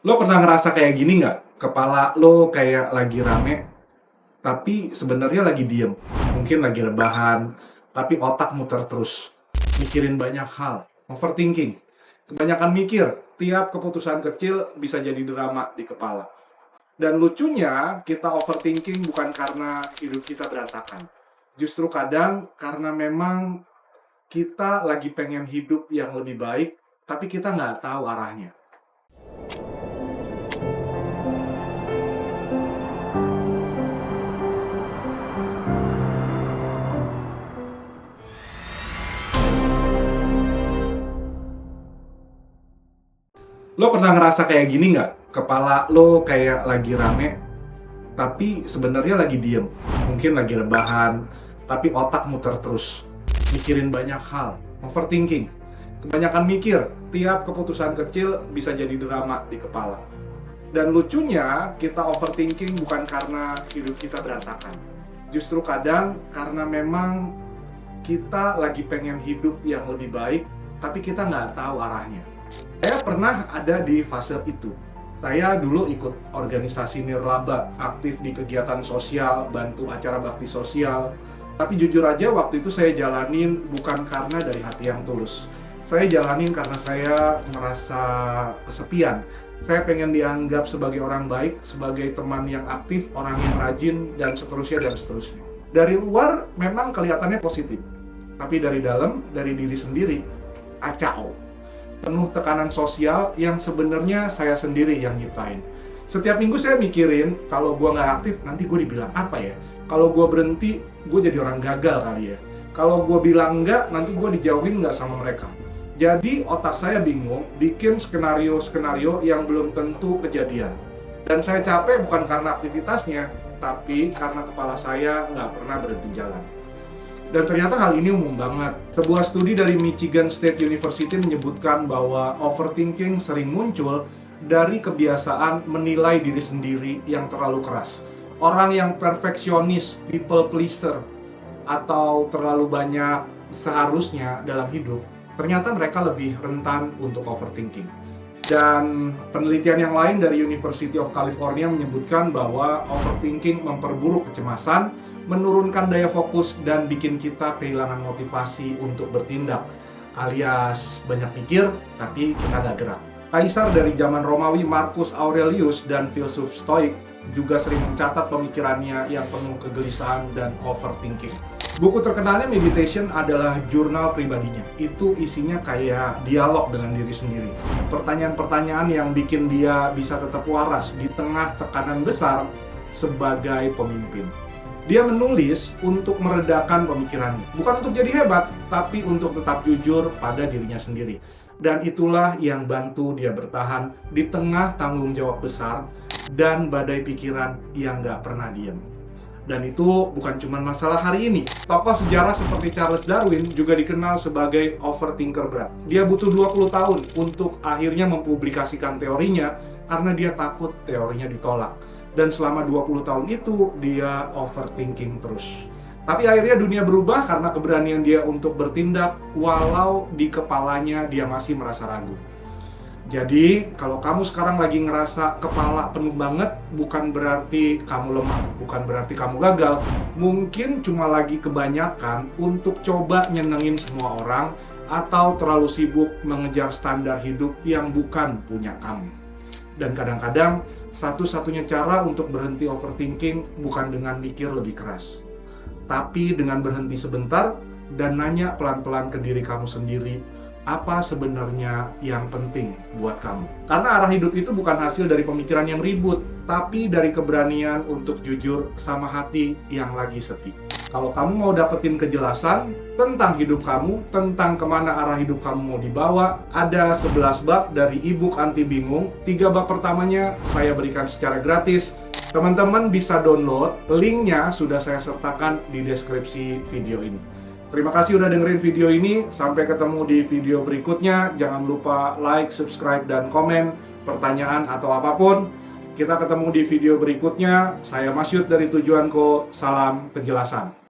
Lo pernah ngerasa kayak gini nggak? Kepala lo kayak lagi rame, tapi sebenarnya lagi diem. Mungkin lagi rebahan, tapi otak muter terus. Mikirin banyak hal, overthinking. Kebanyakan mikir, tiap keputusan kecil bisa jadi drama di kepala. Dan lucunya, kita overthinking bukan karena hidup kita berantakan. Justru kadang karena memang kita lagi pengen hidup yang lebih baik, tapi kita nggak tahu arahnya. Lo pernah ngerasa kayak gini nggak? Kepala lo kayak lagi rame, tapi sebenarnya lagi diem. Mungkin lagi rebahan, tapi otak muter terus. Mikirin banyak hal, overthinking. Kebanyakan mikir, tiap keputusan kecil bisa jadi drama di kepala. Dan lucunya, kita overthinking bukan karena hidup kita berantakan. Justru kadang karena memang kita lagi pengen hidup yang lebih baik, tapi kita nggak tahu arahnya. Saya pernah ada di fase itu. Saya dulu ikut organisasi nirlaba, aktif di kegiatan sosial, bantu acara bakti sosial. Tapi jujur aja waktu itu saya jalanin bukan karena dari hati yang tulus. Saya jalanin karena saya merasa kesepian. Saya pengen dianggap sebagai orang baik, sebagai teman yang aktif, orang yang rajin, dan seterusnya dan seterusnya. Dari luar memang kelihatannya positif. Tapi dari dalam, dari diri sendiri, kacau. Penuh tekanan sosial yang sebenarnya saya sendiri yang nyiptain. Setiap minggu saya mikirin, kalau gue nggak aktif, nanti gue dibilang apa ya? Kalau gue berhenti, gue jadi orang gagal kali ya. Kalau gue bilang enggak, nanti gue dijauhin nggak sama mereka. Jadi otak saya bingung, bikin skenario-skenario yang belum tentu kejadian. Dan saya capek bukan karena aktivitasnya, tapi karena kepala saya nggak pernah berhenti jalan. Dan ternyata hal ini umum banget. Sebuah studi dari Michigan State University menyebutkan bahwa overthinking sering muncul dari kebiasaan menilai diri sendiri yang terlalu keras. Orang yang perfeksionis, people pleaser, atau terlalu banyak seharusnya dalam hidup, ternyata mereka lebih rentan untuk overthinking. Dan penelitian yang lain dari University of California menyebutkan bahwa overthinking memperburuk kecemasan, menurunkan daya fokus, dan bikin kita kehilangan motivasi untuk bertindak, alias banyak pikir tapi kita gak gerak. Kaisar dari zaman Romawi Marcus Aurelius dan filsuf Stoik juga sering mencatat pemikirannya yang penuh kegelisahan dan overthinking. Buku terkenalnya Meditation adalah jurnal pribadinya. Itu isinya kayak dialog dengan diri sendiri. Pertanyaan-pertanyaan yang bikin dia bisa tetap waras di tengah tekanan besar sebagai pemimpin. Dia menulis untuk meredakan pemikirannya. Bukan untuk jadi hebat, tapi untuk tetap jujur pada dirinya sendiri. Dan itulah yang bantu dia bertahan di tengah tanggung jawab besar dan badai pikiran yang gak pernah diam. Dan itu bukan cuma masalah hari ini. Tokoh sejarah seperti Charles Darwin juga dikenal sebagai overthinker berat. Dia butuh 20 tahun untuk akhirnya mempublikasikan teorinya karena dia takut teorinya ditolak. Dan selama 20 tahun itu dia overthinking terus. Tapi akhirnya dunia berubah karena keberanian dia untuk bertindak walau di kepalanya dia masih merasa ragu. Jadi, kalau kamu sekarang lagi ngerasa kepala penuh banget, bukan berarti kamu lemah, bukan berarti kamu gagal. Mungkin cuma lagi kebanyakan untuk coba nyenengin semua orang, atau terlalu sibuk mengejar standar hidup yang bukan punya kamu. Dan kadang-kadang, satu-satunya cara untuk berhenti overthinking bukan dengan mikir lebih keras, tapi dengan berhenti sebentar dan nanya pelan-pelan ke diri kamu sendiri, apa sebenarnya yang penting buat kamu? Karena arah hidup itu bukan hasil dari pemikiran yang ribut, tapi dari keberanian untuk jujur sama hati yang lagi sepi. Kalau kamu mau dapetin kejelasan tentang hidup kamu, tentang kemana arah hidup kamu mau dibawa, ada 11 bab dari ebook Anti Bingung. 3 bab pertamanya saya berikan secara gratis. Teman-teman bisa download, linknya sudah saya sertakan di deskripsi video ini. Terima kasih udah dengerin video ini. Sampai ketemu di video berikutnya. Jangan lupa like, subscribe, dan komen pertanyaan atau apapun. Kita ketemu di video berikutnya. Saya Mas Yud dari Tujuanko. Salam kejelasan.